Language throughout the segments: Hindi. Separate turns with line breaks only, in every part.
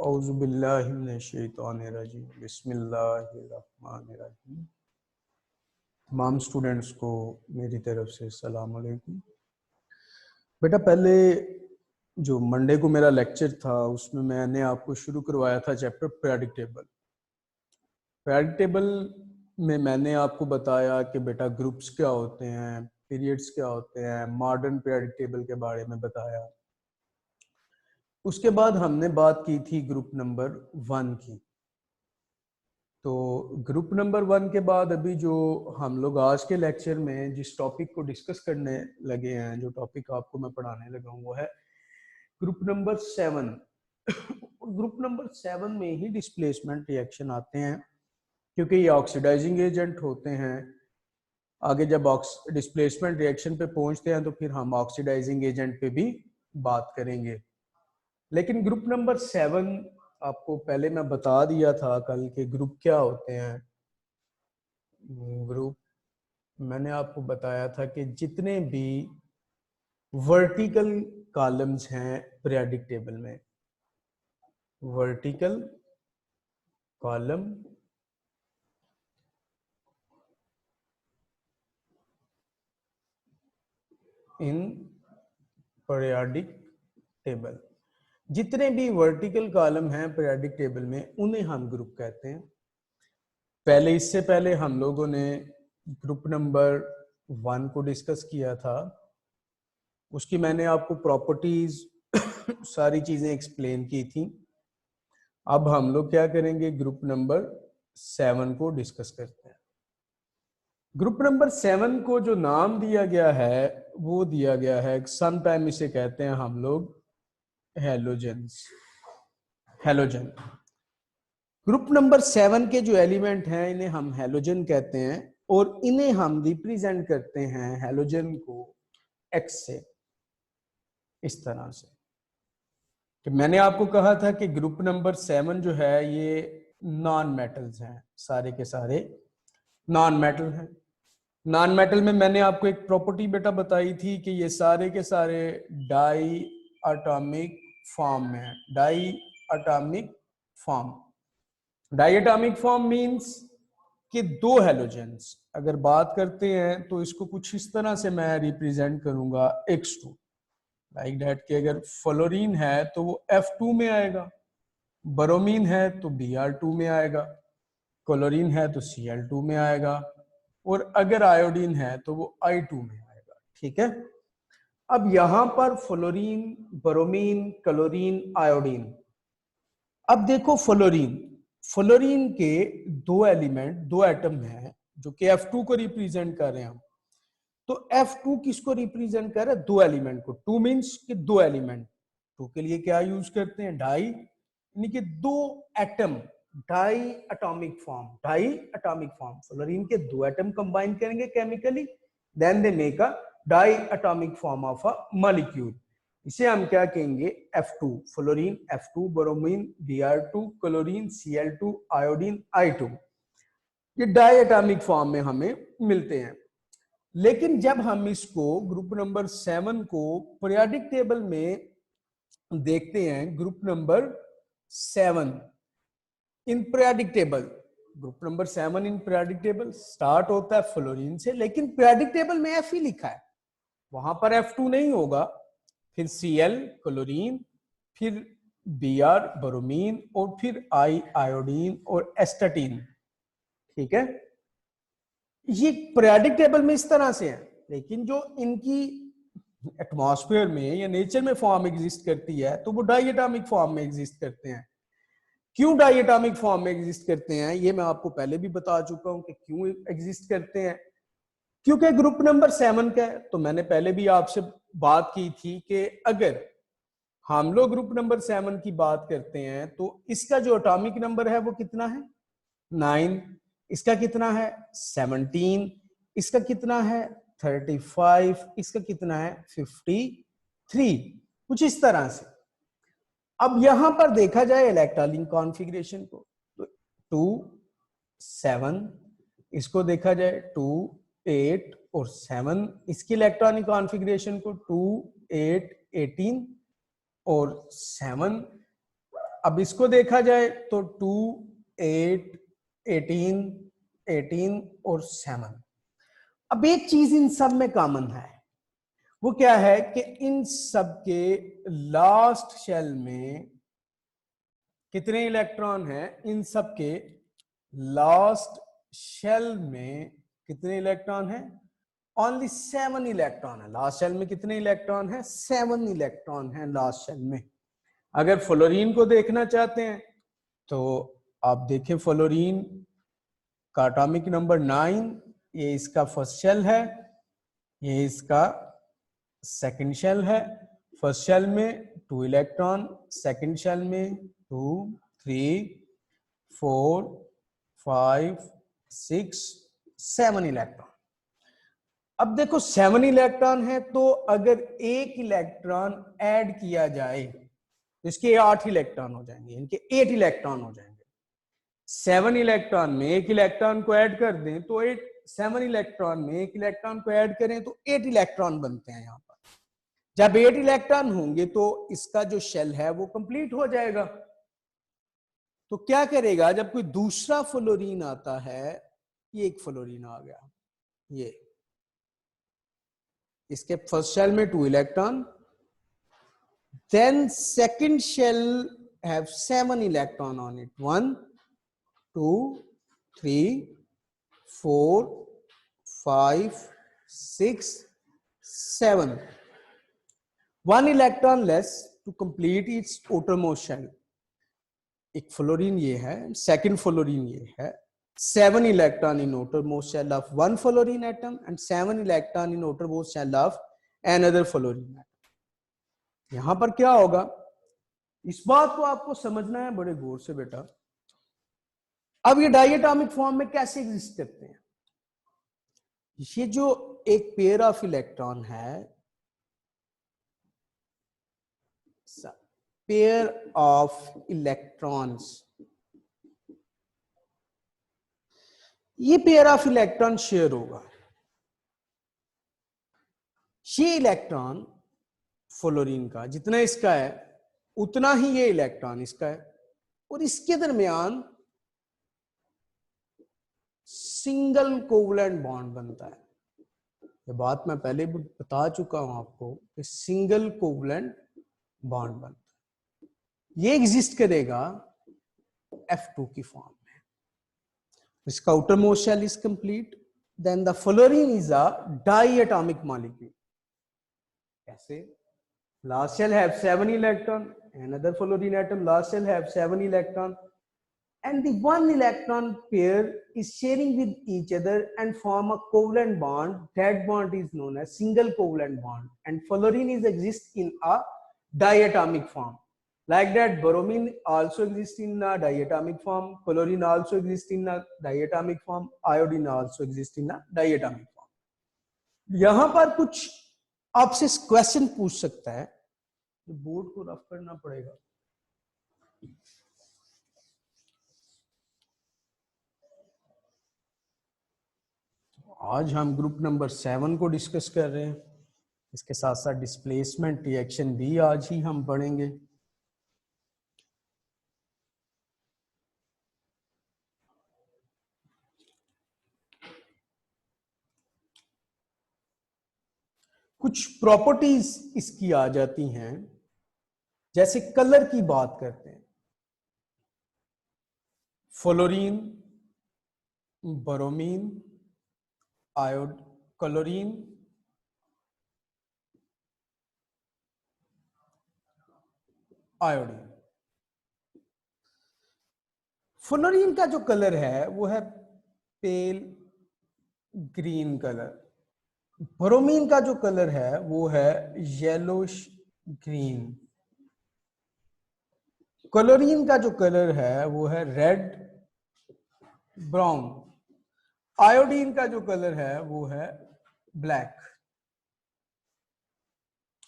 औज़ुबिल्लाहि मिनश्शैतानिर्रजीम बिस्मिल्लाहिर्रहमानिर्रहीम। तमाम स्टूडेंट्स को मेरी तरफ से अस्सलाम वालेकुम। बेटा पहले जो मंडे को मेरा लेक्चर था उसमें मैंने आपको शुरू करवाया था chapter periodic table. Periodic table में मैंने आपको बताया कि बेटा ग्रुप्स क्या होते हैं, पीरियड्स क्या होते हैं, मॉडर्न पीरियडिक टेबल के बारे में बताया। उसके बाद हमने बात की थी ग्रुप नंबर 1 की। तो ग्रुप नंबर 1 के बाद अभी जो हम लोग आज के लेक्चर में जिस टॉपिक को डिस्कस करने लगे हैं, जो टॉपिक आपको मैं पढ़ाने लगा हूँ वो है ग्रुप नंबर 7। ग्रुप नंबर 7 में ही डिस्प्लेसमेंट रिएक्शन आते हैं क्योंकि ये ऑक्सीडाइजिंग एजेंट होते हैं। आगे जब डिस्प्लेसमेंट रिएक्शन पे पहुंचते हैं तो फिर हम ऑक्सीडाइजिंग एजेंट पे भी बात करेंगे। लेकिन ग्रुप नंबर 7 आपको पहले मैं बता दिया था कल के ग्रुप क्या होते हैं। ग्रुप मैंने आपको बताया था कि जितने भी वर्टिकल कॉलम्स हैं पीरियडिक टेबल में, vertical column in periodic table, जितने भी वर्टिकल कॉलम हैं पीरियडिक टेबल में उन्हें हम ग्रुप कहते हैं। पहले इससे पहले हम लोगों ने ग्रुप नंबर 1 को डिस्कस किया था, उसकी मैंने आपको प्रॉपर्टीज सारी चीजें एक्सप्लेन की थी। अब हम लोग क्या करेंगे, ग्रुप नंबर 7 को डिस्कस करते हैं। ग्रुप नंबर 7 को जो नाम दिया गया है वो दिया गया है, समटाइम इसे कहते हैं हम लोग हैलोजेंस, हैलोजन। ग्रुप नंबर 7 के जो एलिमेंट हैं इन्हें हम हैलोजन कहते हैं और इन्हें हम रिप्रेजेंट करते हैं हैलोजन को एक्स से, इस तरह से। कि मैंने आपको कहा था कि ग्रुप नंबर 7 जो है ये नॉन मेटल्स हैं, सारे के सारे नॉन मेटल हैं। नॉन मेटल में मैंने आपको एक प्रॉपर्टी बेटा बताई थी कि ये सारे के सारे डाई एटॉमिक फॉर्म में है। Diatomic form, diatomic form means कि दो हैलोजेंस अगर बात करते हैं तो इसको कुछ इस तरह से मैं रिप्रेजेंट करूंगा X2, लाइक दैट कि अगर फ्लोरीन है तो वो F2 में आएगा, ब्रोमीन है तो Br2 में आएगा, क्लोरीन है तो Cl2 में आएगा और अगर आयोडीन है तो वो I2 में आएगा। ठीक है। अब यहां पर फ्लोरीन, ब्रोमीन, क्लोरीन, आयोडीन। अब देखो फ्लोरीन, फ्लोरीन के दो एलिमेंट, दो एटम हैं जो कि F2 को रिप्रेजेंट कर रहे हैं। तो F2 किसको रिप्रेजेंट कर रहा है? दो एलिमेंट को। 2 मींस कि दो एलिमेंट। 2 के लिए क्या यूज करते हैं? डाई, यानी कि दो atom, diatomic form, diatomic form. Fluorine के दो एटम कंबाइन करेंगे chemically, then they make a diatomic form of a molecule. इसे हम क्या कहेंगे? F2, fluorine F2, bromine Br2, chlorine Cl2, iodine I2। ये डाई एटॉमिक फॉर्म में हमें मिलते हैं। लेकिन जब हम इसको ग्रुप नंबर 7 को पीरियडिक टेबल में देखते हैं, ग्रुप नंबर 7 इन पीरियडिक टेबल, ग्रुप नंबर 7 इन पीरियडिक टेबल स्टार्ट होता है फ्लोरीन से, लेकिन पीरियडिक टेबल में F ही लिखा है, वहां पर F2 नहीं होगा। फिर Cl क्लोरीन, फिर Br ब्रोमीन और फिर I आयोडीन और एस्टाटीन। ठीक है, ये पीरियडिक टेबल में इस तरह से है। लेकिन जो इनकी एटमॉस्फेयर में या नेचर में फॉर्म एग्जिस्ट करती है तो वो डाई एटॉमिक फॉर्म में एग्जिस्ट करते हैं। क्यों डाई एटॉमिक फॉर्म में एग्जिस्ट करते हैं ये मैं आपको पहले भी बता चुका हूं कि क्यों एग्जिस्ट करते हैं। क्योंकि ग्रुप नंबर 7 का है, तो मैंने पहले भी आपसे बात की थी कि अगर हम लोग ग्रुप नंबर 7 की बात करते हैं तो इसका जो एटॉमिक नंबर है वो कितना है? 9। इसका कितना है? 17। इसका कितना है? 35। इसका कितना है? 53। कुछ इस तरह से। अब यहां पर देखा जाए इलेक्ट्रॉनिक कॉन्फ़िगरेशन को तो 2, 7, इसको देखा जाए 2, 8 और 7, इसकी इलेक्ट्रॉनिक कॉन्फ़िगरेशन को 2, 8, 18 और 7 अब इसको देखा जाए तो 2, 8, 18, 18 और 7। अब एक चीज इन सब में कॉमन है, वो क्या है कि इन सब के लास्ट शेल में कितने इलेक्ट्रॉन हैं? इन सब के लास्ट शेल में कितने इलेक्ट्रॉन हैं? ओनली 7 इलेक्ट्रॉन है। लास्ट शेल में कितने इलेक्ट्रॉन हैं? 7 इलेक्ट्रॉन हैं लास्ट शेल में। अगर फ्लोरीन को देखना चाहते हैं तो आप देखें, फ्लोरीन का एटॉमिक नंबर 9, ये इसका फर्स्ट शेल है, ये इसका सेकंड शेल है। फर्स्ट शेल में 2 इलेक्ट्रॉन, सेकंड शेल में 2, 3, 4, 5, 6, 7 इलेक्ट्रॉन। अब देखो 7 इलेक्ट्रॉन है, तो अगर एक इलेक्ट्रॉन ऐड किया जाए तो इसके 8 इलेक्ट्रॉन हो जाएंगे, इनके 8 इलेक्ट्रॉन हो जाएंगे। 7 इलेक्ट्रॉन में एक इलेक्ट्रॉन को ऐड कर दें तो 7 इलेक्ट्रॉन में एक इलेक्ट्रॉन को ऐड करें तो 8 इलेक्ट्रॉन बनते हैं। यहां पर जब 8 इलेक्ट्रॉन होंगे तो इसका जो शेल है वो कंप्लीट हो जाएगा। तो क्या करेगा, जब कोई दूसरा फ्लोरीन आता है, ये एक फ्लोरीन आ गया, ये इसके फर्स्ट शेल में 2 electron, then second shell have 7 electron on it, 1, 2, 3, 4, 5, 6, 7, 1 electron less to complete its outermost shell. एक फ्लोरीन ये है, सेकंड फ्लोरीन ये है, 7 electron in outermost shell of one fluorine atom and 7 electron in outermost shell of another fluorine atom। यहां पर क्या होगा, इस बात को आपको समझना है बड़े गौर से बेटा। अब ये डायटोमिक फॉर्म में कैसे एग्जिस्ट करते हैं? ये जो एक पेयर ऑफ इलेक्ट्रॉन है, पेयर ऑफ इलेक्ट्रॉन्स, ये पेयर ऑफ इलेक्ट्रॉन शेयर होगा। ये इलेक्ट्रॉन फ्लोरीन का जितना इसका है उतना ही ये इलेक्ट्रॉन इसका है, और इसके दरमियान सिंगल कोवलेंट बॉन्ड बनता है। ये बात मैं पहले भी बता चुका हूं आपको कि सिंगल कोवलेंट बॉन्ड बनता है। ये एग्जिस्ट करेगा F2 की फॉर्म में। इसका outermost shell is complete, then the fluorine is a diatomic molecule। कैसे? Last shell have 7 electron, another fluorine atom last shell have 7 electron, and the 1 electron pair is sharing with each other and form a covalent bond. That bond is known as single covalent bond, and fluorine is exist in a diatomic form. Like that, bromine also exists in a diatomic form, chlorine also exists in a diatomic form, iodine also exists in a diatomic form। यहां पर कुछ आपसे क्वेश्चन पूछ सकता है, तो बोर्ड को रफ करना पड़ेगा। आज हम ग्रुप नंबर 7 को डिस्कस कर रहे हैं, इसके साथ साथ डिस्प्लेसमेंट रिएक्शन भी आज ही हम पढ़ेंगे। कुछ प्रॉपर्टीज इसकी आ जाती हैं, जैसे कलर की बात करते हैं। Fluorine, bromine, chlorine, iodine. Fluorine का जो कलर है वो है पेल ग्रीन कलर, ब्रोमीन का जो कलर है वो है येलोश ग्रीन, क्लोरीन का जो कलर है वो है रेड ब्राउन, आयोडीन का जो कलर है वो है ब्लैक।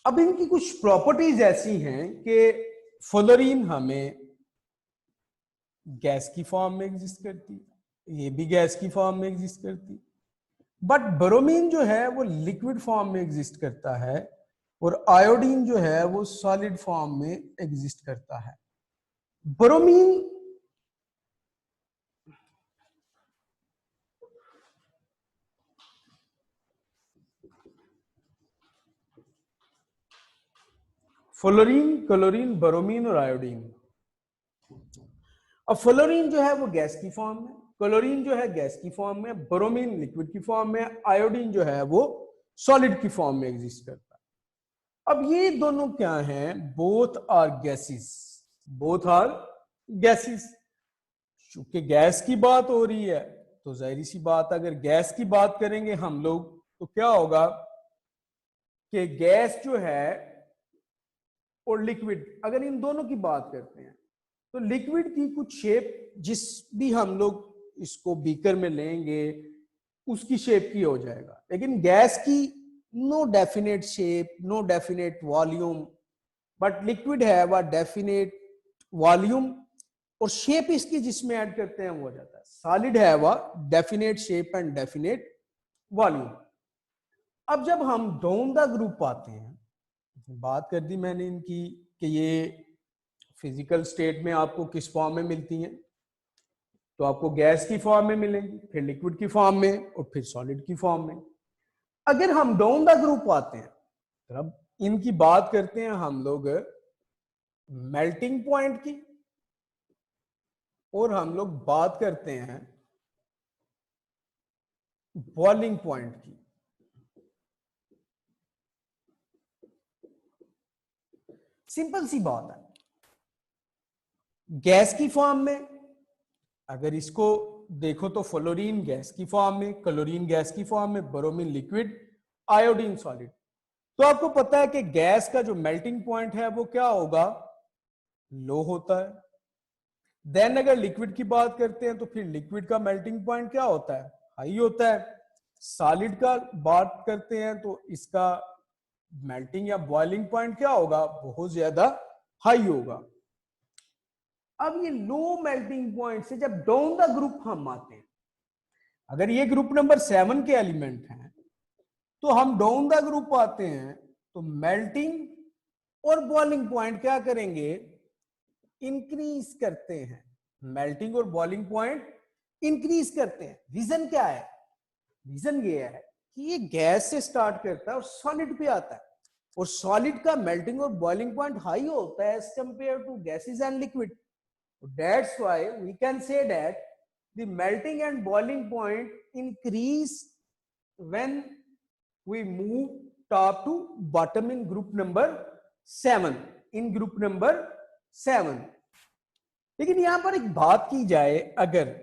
अब इनकी कुछ प्रॉपर्टीज ऐसी हैं कि फ्लोरीन हमें गैस की फॉर्म में एग्जिस्ट करती है, ये भी गैस की फॉर्म में एग्जिस्ट करती है, बट ब्रोमीन जो है वो लिक्विड फॉर्म में एग्जिस्ट करता है, और आयोडीन जो है वो सॉलिड फॉर्म में एग्जिस्ट करता है। ब्रोमीन फ्लोरीन, क्लोरीन, ब्रोमीन और आयोडीन। अब फ्लोरीन जो है वो गैस की फॉर्म में, क्लोरीन जो है गैस की फॉर्म में, ब्रोमीन लिक्विड की फॉर्म में, आयोडीन जो है वो सॉलिड की फॉर्म में एग्जिस्ट करता है। अब ये दोनों क्या हैं? Both are gases, both are gases. चूंकि गैस की बात हो रही है तो जाहिर सी बात, अगर गैस की बात करेंगे हम लोग तो क्या होगा कि गैस जो है और लिक्विड, अगर इन दोनों की बात करते हैं तो लिक्विड की कुछ शेप जिस भी हम लोग इसको बीकर में लेंगे उसकी शेप की हो जाएगा, लेकिन गैस की no definite shape, no definite volume, but liquid है वह डेफिनेट वॉल्यूम और शेप इसकी जिसमें ऐड करते हैं वो हो जाता है। सॉलिड है वह definite shape and definite volume. अब जब हम डाउन द ग्रुप आते हैं, बात कर दी मैंने इनकी कि ये फिजिकल स्टेट में आपको किस फॉर्म में मिलती हैं, तो आपको गैस की फॉर्म में मिलेंगी, फिर लिक्विड की फॉर्म में और फिर सॉलिड की फॉर्म में। अगर हम डाउन द ग्रुप आते हैं तो अब इनकी बात करते हैं हम लोग मेल्टिंग पॉइंट की और हम लोग बात करते हैं बॉइलिंग पॉइंट की। सिंपल सी बात है, गैस की फॉर्म में अगर इसको देखो तो फ्लोरीन गैस की फॉर्म में, क्लोरीन गैस की फॉर्म में, ब्रोमीन लिक्विड, आयोडीन सॉलिड। तो आपको पता है कि गैस का जो मेल्टिंग पॉइंट है वो क्या होगा? लो होता है। देन अगर लिक्विड की बात करते हैं तो फिर लिक्विड का मेल्टिंग पॉइंट क्या होता है? हाई होता है। सॉलिड का बात करते हैं तो इसका मेल्टिंग या बॉइलिंग पॉइंट क्या होगा? बहुत ज्यादा हाई होगा। अब ये लो मेल्टिंग पॉइंट से जब डाउन द ग्रुप हम आते हैं, अगर ये ग्रुप नंबर 7 के एलिमेंट हैं तो हम डाउन द ग्रुप आते हैं तो मेल्टिंग और बॉइलिंग पॉइंट क्या करेंगे? इंक्रीज करते हैं। मेल्टिंग और बॉइलिंग पॉइंट इंक्रीज करते हैं। रीजन क्या है? रीजन ये है कि ये गैस से स्टार्ट करता है और सॉलिड पे आता है, और सॉलिड का मेल्टिंग और बॉइलिंग पॉइंट हाई होता है as compare to gases and liquid. That's why we can say that the melting and boiling point increase when we move top to bottom in group number 7, in group number 7। लेकिन यहां पर एक बात की जाए, अगर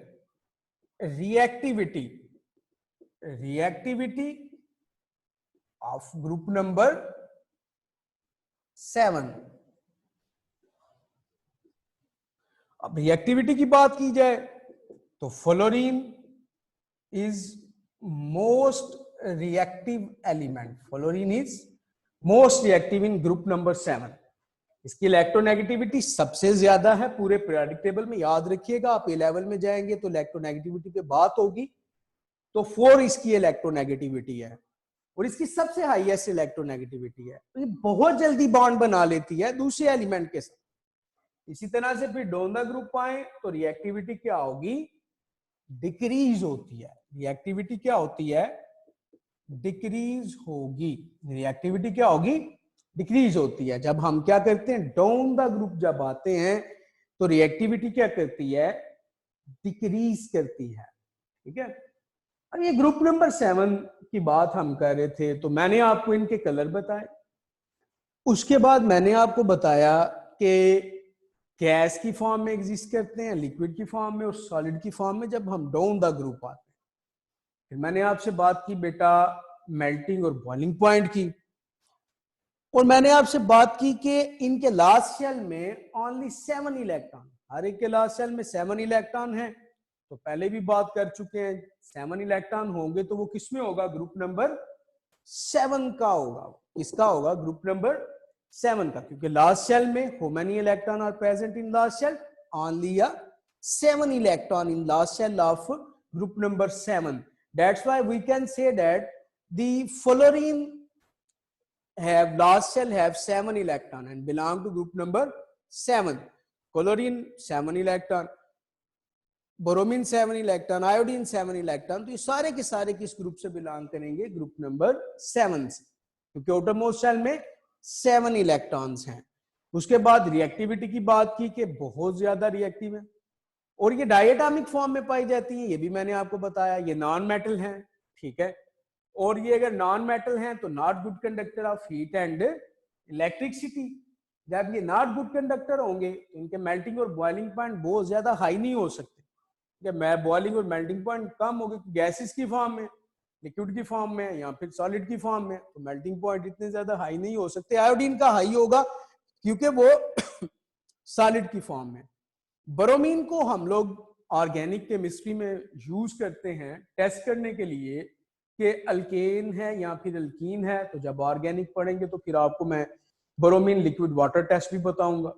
reactivity reactivity of group number 7, अब रिएक्टिविटी की बात की जाए तो fluorine is most reactive element. Fluorine is most reactive in group number 7। इसकी इलेक्ट्रोनेगेटिविटी सबसे ज्यादा है पूरे पीरियोडिक टेबल में। याद रखिएगा, आप ए लेवल में जाएंगे तो इलेक्ट्रोनेगेटिविटी पे बात होगी, तो 4 इसकी इलेक्ट्रोनेगेटिविटी है और इसकी सबसे हाईएस्ट इलेक्ट्रोनेगेटिविटी है। तो ये बहुत जल्दी बॉन्ड बना लेती है दूसरे एलिमेंट के साथ। इसी तरह से फिर डाउन द ग्रुप आए तो रिएक्टिविटी क्या होगी? डिक्रीज होती है। रिएक्टिविटी क्या होती है? डिक्रीज होगी। रिएक्टिविटी क्या होगी? डिक्रीज होती है। जब हम क्या करते हैं, डाउन द ग्रुप जब आते हैं तो रिएक्टिविटी क्या करती है? डिक्रीज करती है। ठीक है। अब ये ग्रुप नंबर 7 की बात हम कर रहे थे, तो मैंने आपको इनके कलर बताए, उसके बाद मैंने आपको बताया कि गैस की फॉर्म में एग्जिस्ट करते हैं, लिक्विड की फॉर्म में और सॉलिड की फॉर्म में जब हम डाउन द ग्रुप आते हैं। फिर मैंने आपसे बात की बेटा मेल्टिंग और बॉइलिंग पॉइंट की, और मैंने आपसे बात की कि इनके लास्ट शेल में ओनली 7 इलेक्ट्रॉन, हर एक के लास्ट शेल में 7 इलेक्ट्रॉन है। तो पहले भी बात कर चुके हैं, 7 इलेक्ट्रॉन होंगे तो वो किसमें होगा? ग्रुप नंबर 7 का होगा। किसका होगा? ग्रुप नंबर 7 का, क्योंकि लास्ट शेल में how many electron are present in last shell? Only a 7 electron in last shell of group number 7. That's why we can say that the fluorine have last shell have 7 electron and belong to group number 7. Chlorine 7 electron, bromine 7 electron, iodine 7 electron. तो ये सारे के सारे किस ग्रुप से बिलोंग करेंगे? ग्रुप नंबर 7 से, क्योंकि आउटरमोस्ट शेल में 7 इलेक्ट्रॉन्स हैं। उसके बाद रिएक्टिविटी की बात की कि बहुत ज्यादा रिएक्टिव है और ये डायटोमिक फॉर्म में पाई जाती है, ये भी मैंने आपको बताया। ये नॉन मेटल है, ठीक है, और ये अगर नॉन मेटल हैं तो not good conductor of heat and electricity. जब ये नॉट गुड कंडक्टर होंगे तो इनके मेल्टिंग और बॉइलिंग पॉइंट बहुत ज्यादा हाई नहीं हो सकते। बॉइलिंग और मेल्टिंग पॉइंट कम हो गए गैसेस की फॉर्म में, लिक्विड की फॉर्म में या फिर सॉलिड की फॉर्म में, तो मेल्टिंग पॉइंट इतने ज्यादा हाई नहीं हो सकते। आयोडीन का हाई होगा क्योंकि वो सॉलिड की फॉर्म में। ब्रोमीन को हम लोग ऑर्गेनिक केमिस्ट्री में यूज करते हैं टेस्ट करने के लिए कि अल्केन है या फिर अल्कीन है। तो जब ऑर्गेनिक पढ़ेंगे तो फिर आपको मैं ब्रोमीन लिक्विड वाटर टेस्ट भी बताऊंगा।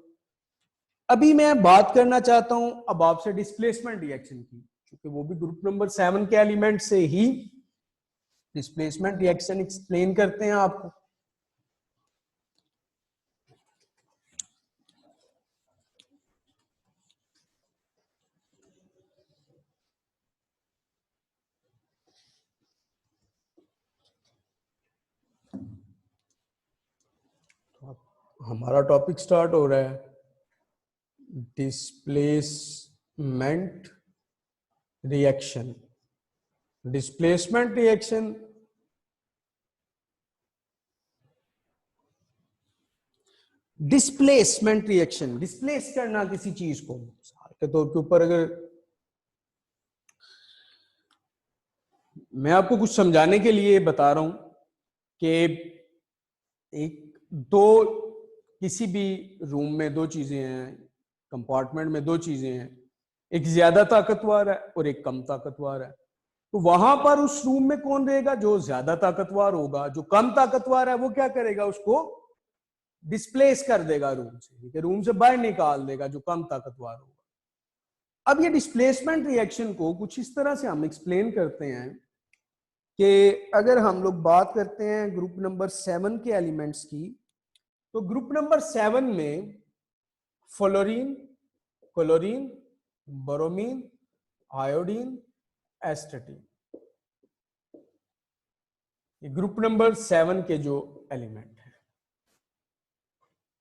अभी मैं बात करना चाहता हूं अब आपसे डिस्प्लेसमेंट रिएक्शन की, क्योंकि वो भी ग्रुप नंबर 7 के एलिमेंट से ही डिस्प्लेसमेंट रिएक्शन एक्सप्लेन करते हैं आपको। हमारा टॉपिक स्टार्ट हो रहा है displacement reaction. Displacement reaction displacement reaction, displace करना किसी चीज को, मिसाल के तौर के ऊपर अगर मैं आपको कुछ समझाने के लिए बता रहा हूं कि एक दो किसी भी रूम में दो चीजें हैं, कंपार्टमेंट में दो चीजें हैं, एक ज्यादा ताकतवर है और एक कम ताकतवर है। तो वहां पर उस रूम में कौन रहेगा? जो ज्यादा ताकतवर होगा। जो कम ताकतवर है वो क्या करेगा? उसको डिस्प्लेस कर देगा रूम से, ठीक है, रूम से बाहर निकाल देगा जो कम ताकतवर होगा। अब ये डिस्प्लेसमेंट रिएक्शन को कुछ इस तरह से हम एक्सप्लेन करते हैं कि अगर हम लोग बात करते हैं ग्रुप नंबर 7 के एलिमेंट्स की, तो ग्रुप नंबर 7 में fluorine, chlorine, bromine, iodine, astatine, ये ग्रुप नंबर 7 के जो एलिमेंट है।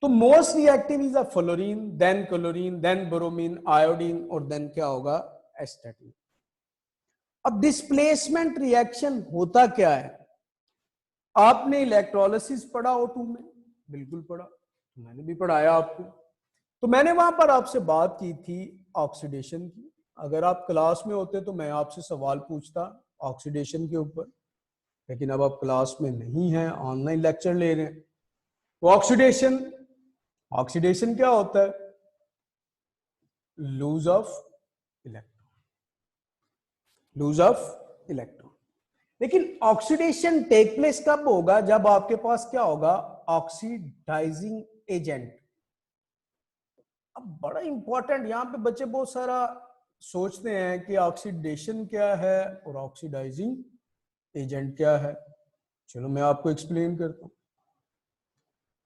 तो most reactive is a fluorine, then chlorine, then bromine, iodine और देन क्या होगा? एस्टेटिन। अब डिस्प्लेसमेंट रिएक्शन होता क्या है? आपने इलेक्ट्रोलिसिस पढ़ा O2 में? बिल्कुल पढ़ा, मैंने भी पढ़ाया आपको। तो मैंने वहां पर आपसे बात की थी ऑक्सीडेशन की। अगर आप क्लास में होते तो मैं आपसे सवाल पूछता ऑक्सीडेशन के ऊपर, लेकिन अब आप क्लास में नहीं है, ऑनलाइन लेक्चर ले रहे हैं। तो ऑक्सीडेशन क्या होता है? Lose of electron. लेकिन ऑक्सीडेशन टेक प्लेस कब होगा? जब आपके पास क्या होगा? Oxidising agent. अब बड़ा इंपॉर्टेंट, यहां पे बच्चे बहुत सारा सोचते हैं कि ऑक्सीडेशन क्या है और ऑक्सीडाइजिंग एजेंट क्या है। चलो मैं आपको एक्सप्लेन करता हूं।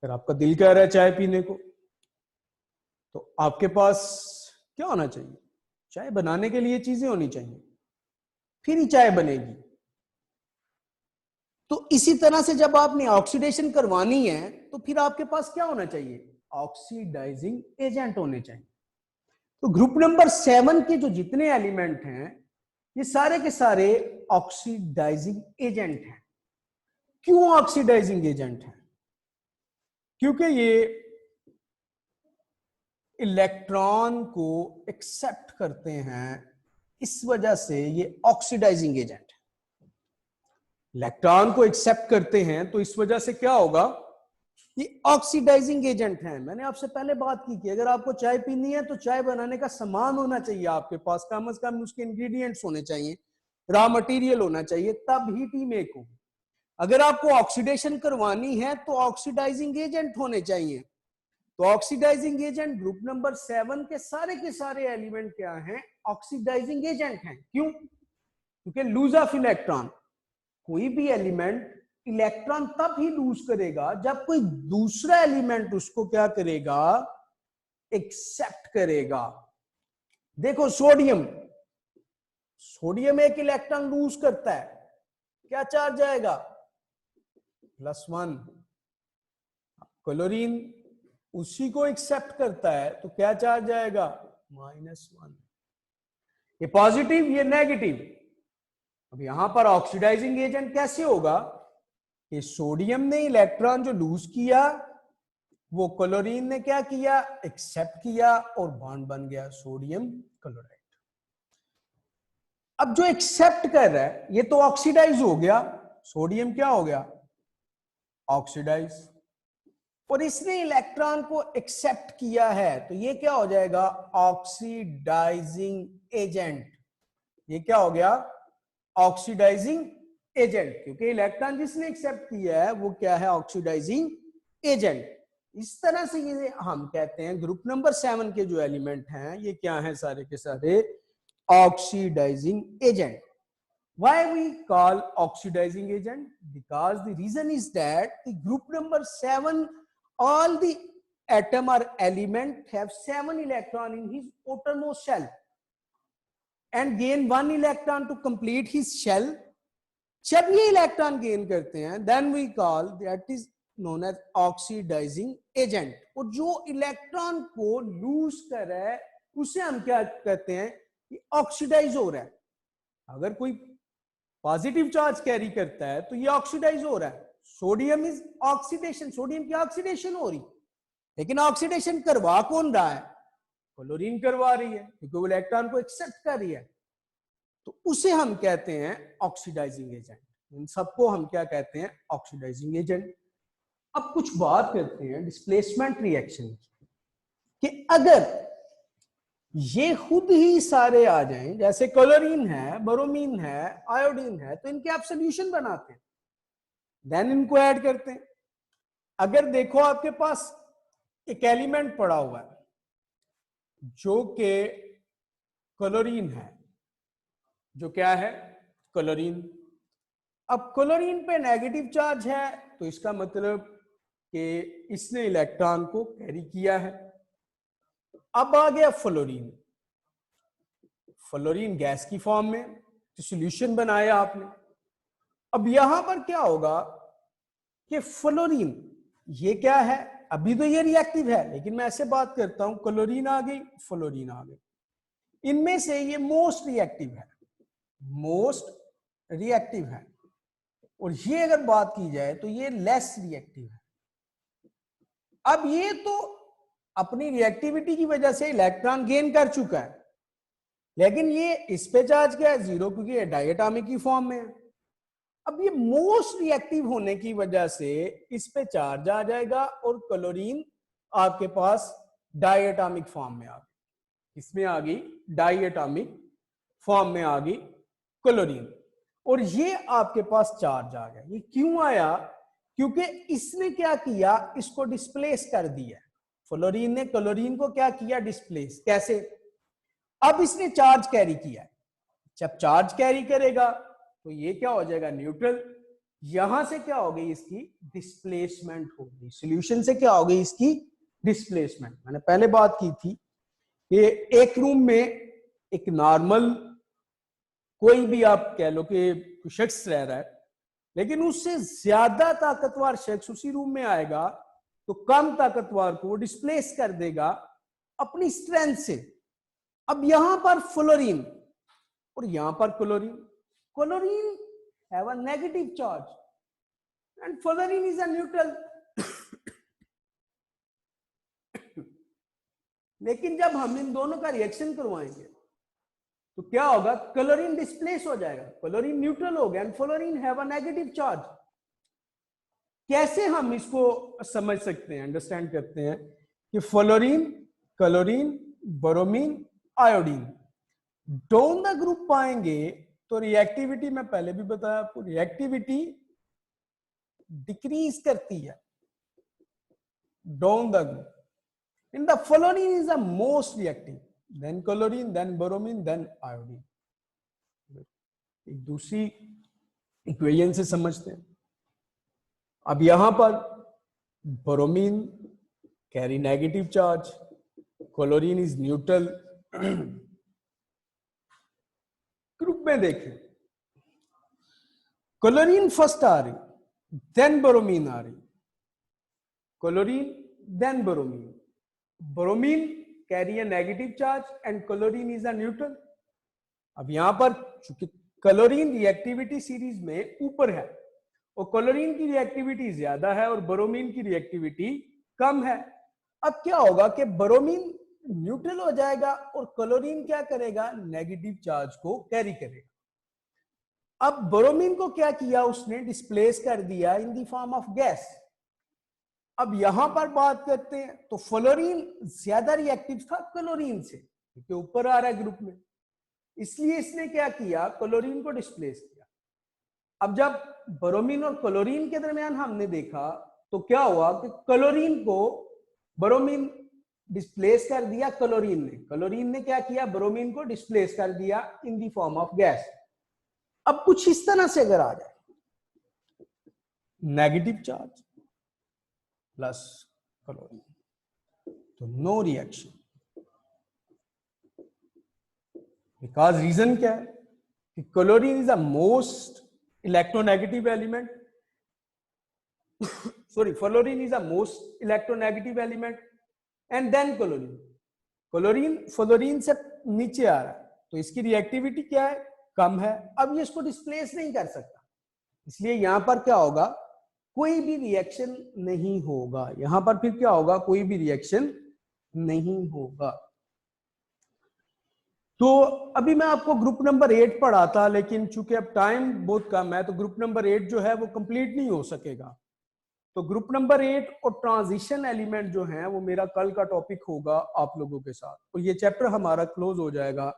अगर आपका दिल कह रहा है चाय पीने को, तो आपके पास क्या होना चाहिए? चाय बनाने के लिए चीजें होनी चाहिए, फिर ही चाय बनेगी। तो इसी तरह से जब आपने ऑक्सीडेशन करवानी है तो फिर आपके पास क्या होना चाहिए? ऑक्सीडाइजिंग एजेंट होने चाहिए। तो ग्रुप नंबर 7 के जो जितने एलिमेंट हैं ये सारे के सारे ऑक्सीडाइजिंग एजेंट हैं। क्यों ऑक्सीडाइजिंग एजेंट हैं? क्योंकि ये इलेक्ट्रॉन को एक्सेप्ट करते हैं, इस वजह से ये ऑक्सीडाइजिंग एजेंट है। इलेक्ट्रॉन को एक्सेप्ट करते हैं तो इस वजह से क्या होगा? ये ऑक्सीडाइजिंग एजेंट है। मैंने आपसे पहले बात की कि अगर आपको चाय पीनी है तो चाय बनाने का सामान होना चाहिए आपके पास, कम से कम उसके इंग्रेडिएंट्स होने चाहिए, रॉ मटेरियल होना चाहिए, तब ही टी मेक होगी। अगर आपको ऑक्सीडेशन करवानी है तो ऑक्सीडाइजिंग एजेंट होने चाहिए। तो ऑक्सीडाइजिंग एजेंट ग्रुप नंबर 7 के सारे एलिमेंट क्या हैं? ऑक्सीडाइजिंग एजेंट हैं। क्यों? क्योंकि लूज ऑफ इलेक्ट्रॉन, कोई भी एलिमेंट इलेक्ट्रॉन तब ही लूज करेगा जब कोई दूसरा एलिमेंट उसको क्या करेगा? एक्सेप्ट करेगा। देखो सोडियम, सोडियम एक इलेक्ट्रॉन लूज करता है, क्या चार्ज आएगा? +1। क्लोरीन उसी को एक्सेप्ट करता है तो क्या चार्ज आएगा? -1। ये पॉजिटिव, ये नेगेटिव। अब यहां पर ऑक्सीडाइजिंग एजेंट कैसे होगा कि सोडियम ने इलेक्ट्रॉन जो लूज किया वो क्लोरीन ने क्या किया? एक्सेप्ट किया और बॉन्ड बन गया सोडियम क्लोराइड। अब जो एक्सेप्ट कर रहा है ये तो ऑक्सीडाइज हो गया, सोडियम क्या हो गया? ऑक्सीडाइज। और इसने इलेक्ट्रॉन को एक्सेप्ट किया है तो ये क्या हो जाएगा? Oxidising agent. ये क्या हो गया? ऑक्सीडाइजिंग एजेंट, क्योंकि इलेक्ट्रॉन जिसने एक्सेप्ट किया है वो क्या है? Oxidising agent. इस तरह से ये हम कहते हैं ग्रुप नंबर 7 के जो एलिमेंट हैं ये क्या हैं? सारे के सारे oxidising agent. Why we call oxidizing agent? Because the reason is that the group number 7, all the atom or element have 7 electron in his outermost shell and gain 1 electron to complete his shell. जब ये इलेक्ट्रॉन गेन करते हैं then we call that is known as oxidizing agent। और जो इलेक्ट्रॉन को लूज कर रहा है उसे हम क्या कहते हैं? कि ऑक्सीडाइज हो रहा है। अगर कोई पॉजिटिव चार्ज कैरी करता है तो ये ऑक्सीडाइज हो रहा है। सोडियम इज ऑक्सीडेशन, सोडियम की ऑक्सीडेशन हो रही, लेकिन ऑक्सीडेशन करवा कौन रहा है? क्लोरीन करवा रही है, क्योंकि वो इलेक्ट्रॉन को एक्सेप्ट कर रही है, तो उसे हम कहते हैं ऑक्सीडाइजिंग एजेंट। इन सबको हम क्या कहते हैं? Oxidising agent. अब कुछ बात करते हैं डिस्प्लेसमेंट रिएक्शन की, कि अगर ये खुद ही सारे आ जाएं, जैसे क्लोरीन है, ब्रोमीन है, आयोडीन है, तो इनके आप सोल्यूशन बनाते हैं, देन इनको ऐड करते हैं। अगर देखो आपके पास एक एलिमेंट पड़ा हुआ है जो कि क्लोरीन है, जो क्या है? क्लोरीन। अब क्लोरीन पे नेगेटिव चार्ज है तो इसका मतलब कि इसने इलेक्ट्रॉन को कैरी किया है। अब आ गया फ्लोरीन। फ्लोरीन गैस की फॉर्म में, तो सॉल्यूशन बनाया आपने। अब यहां पर क्या होगा कि फ्लोरीन ये क्या है? अभी तो ये रिएक्टिव है, लेकिन मैं ऐसे बात करता हूं, क्लोरीन आ गई, फ्लोरीन आ गई, इनमें से ये मोस्ट रिएक्टिव है, मोस्ट रिएक्टिव है। और ये अगर बात की जाए तो ये लेस रिएक्टिव है। अब ये तो अपनी रिएक्टिविटी की वजह से इलेक्ट्रॉन गेन कर चुका है, लेकिन ये इस पे चार्ज क्या है? 0, क्योंकि ये डायटोमिक की फॉर्म में है। अब ये मोस्ट रिएक्टिव होने की वजह से इस पे चार्ज आ जाएगा और क्लोरीन आपके पास डायटोमिक फॉर्म में आ गई। इसमें आ गई डायटोमिक फॉर्म में आ गई क्लोरीन, और ये आपके पास चार्ज आ गया। ये क्यों आया? क्योंकि इसने क्या किया? इसको डिस्प्लेस कर दिया। फ्लोरीन ने क्लोरीन को क्या किया? डिस्प्लेस। कैसे? अब इसने चार्ज कैरी किया है, जब चार्ज कैरी करेगा तो ये क्या हो जाएगा? न्यूट्रल। यहां से क्या हो गई? इसकी डिस्प्लेसमेंट हो गई। सॉल्यूशन से क्या हो गई? इसकी डिस्प्लेसमेंट। मैंने पहले बात की थी कि एक रूम में एक नॉर्मल कोई भी आप कह लो कि शख्स रह रहा है, लेकिन उससे ज्यादा ताकतवर शख्स उसी रूम में आएगा तो कम ताकतवर को डिस्प्लेस कर देगा अपनी स्ट्रेंथ से। अब यहां पर फ्लोरीन और यहां पर chlorine, chlorine have a negative charge and fluorine is a neutral. लेकिन जब हम इन दोनों का रिएक्शन करवाएंगे तो क्या होगा? क्लोरीन डिस्प्लेस हो जाएगा, क्लोरीन न्यूट्रल हो गया and fluorine have a negative charge. कैसे हम इसको समझ सकते हैं, अंडरस्टैंड करते हैं कि fluorine, chlorine, bromine, iodine down the group पाएंगे तो रिएक्टिविटी, मैं पहले भी बताया आपको, रिएक्टिविटी डिक्रीज करती है down the group. In the fluorine is the most reactive, then chlorine, then bromine, then iodine. एक दूसरी इक्वेशन से समझते हैं। अब यहां पर bromine carry negative charge, chlorine is neutral. Group में देखें, क्लोरीन फर्स्ट आ रही, देन ब्रोमीन आ रही, chlorine then bromine, bromine carry a negative charge and chlorine is a neutral. अब यहां पर चूंकि क्लोरीन रिएक्टिविटी सीरीज में ऊपर है और क्लोरीन की रिएक्टिविटी ज्यादा है और ब्रोमीन की रिएक्टिविटी कम है, अब क्या होगा कि ब्रोमीन न्यूट्रल हो जाएगा और क्लोरीन क्या करेगा, नेगेटिव चार्ज को कैरी करेगा। अब ब्रोमीन को क्या किया उसने, डिस्प्लेस कर दिया in the form of gas. अब यहां पर बात करते हैं तो फ्लोरीन ज्यादा रिएक्टिव था क्लोरीन से, क्योंकि ऊपर आ रहा है ग्रुप में, इसलिए इसने क्या किया, क्लोरीन को डिस्प्लेस किया। अब जब ब्रोमीन और क्लोरीन के दरमियान हमने देखा तो क्या हुआ कि क्लोरीन को ब्रोमीन डिस्प्लेस कर दिया, क्लोरीन ने क्या किया, ब्रोमीन को डिस्प्लेस कर दिया in the form of gas. अब कुछ इस तरह से अगर आ जाए, नेगेटिव चार्ज प्लस क्लोरीन, तो नो रिएक्शन, बिकॉज रीजन क्या है कि chlorine is a most electronegative element, sorry fluorine is a most electronegative element and then chlorine fluorine से नीचे आ रहा है तो इसकी रिएक्टिविटी क्या है, कम है। अब ये इसको डिस्प्लेस नहीं कर सकता, इसलिए यहां पर क्या होगा, कोई भी रिएक्शन नहीं होगा। यहां पर फिर क्या होगा, कोई भी रिएक्शन नहीं होगा। तो अभी मैं आपको ग्रुप नंबर 8 पढ़ा था, लेकिन चूंकि अब टाइम बहुत कम है तो ग्रुप नंबर 8 जो है वो कंप्लीट नहीं हो सकेगा। तो ग्रुप नंबर 8 और ट्रांजिशन एलिमेंट जो है वो मेरा कल का टॉपिक होगा आप लोगों के साथ, और ये चैप्टर हमारा क्लोज हो जाएगा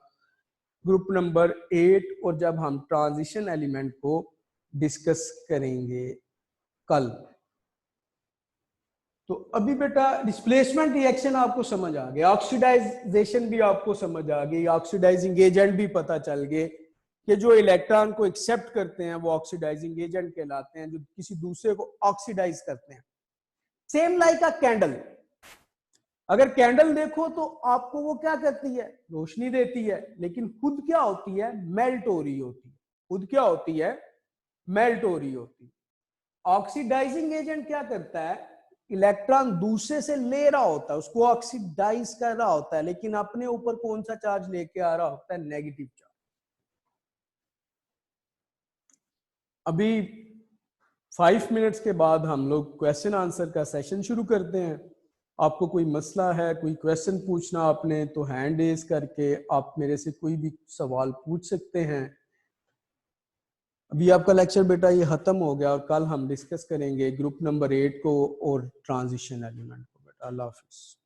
ग्रुप नंबर 8, और जब हम ट्रांजिशन एलिमेंट को डिस्कस करेंगे कल। तो अभी बेटा डिस्प्लेसमेंट रिएक्शन आपको समझ आ गया, ऑक्सीडाइजेशन भी आपको समझ आ गई, ऑक्सीडाइजिंग एजेंट भी पता चल गए कि जो इलेक्ट्रॉन को एक्सेप्ट करते हैं वो ऑक्सीडाइजिंग एजेंट कहलाते हैं, जो किसी दूसरे को ऑक्सीडाइज करते हैं। सेम लाइक अ कैंडल, अगर कैंडल देखो तो आपको वो क्या करती है, रोशनी देती है, लेकिन खुद क्या होती है, मेल्ट हो रही होती है, खुद क्या होती है, मेल्ट हो रही होती है। ऑक्सीडाइजिंग एजेंट क्या करता है, इलेक्ट्रॉन दूसरे से ले रहा होता है, उसको ऑक्सीडाइज कर रहा होता है, लेकिन अपने ऊपर कौन सा चार्ज लेके आ रहा होता है, नेगेटिव चार्ज। अभी 5 मिनट्स के बाद हम लोग क्वेश्चन आंसर का सेशन शुरू करते हैं। आपको कोई मसला है, कोई क्वेश्चन पूछना आपने, तो हैंड रेज करके आप मेरे से कोई भी सवाल पूछ सकते हैं। अभी आपका लेक्चर बेटा ये खत्म हो गया और कल हम डिस्कस करेंगे ग्रुप नंबर 8 को और ट्रांजिशन एलिमेंट को। बेटा अल्लाह हाफिज।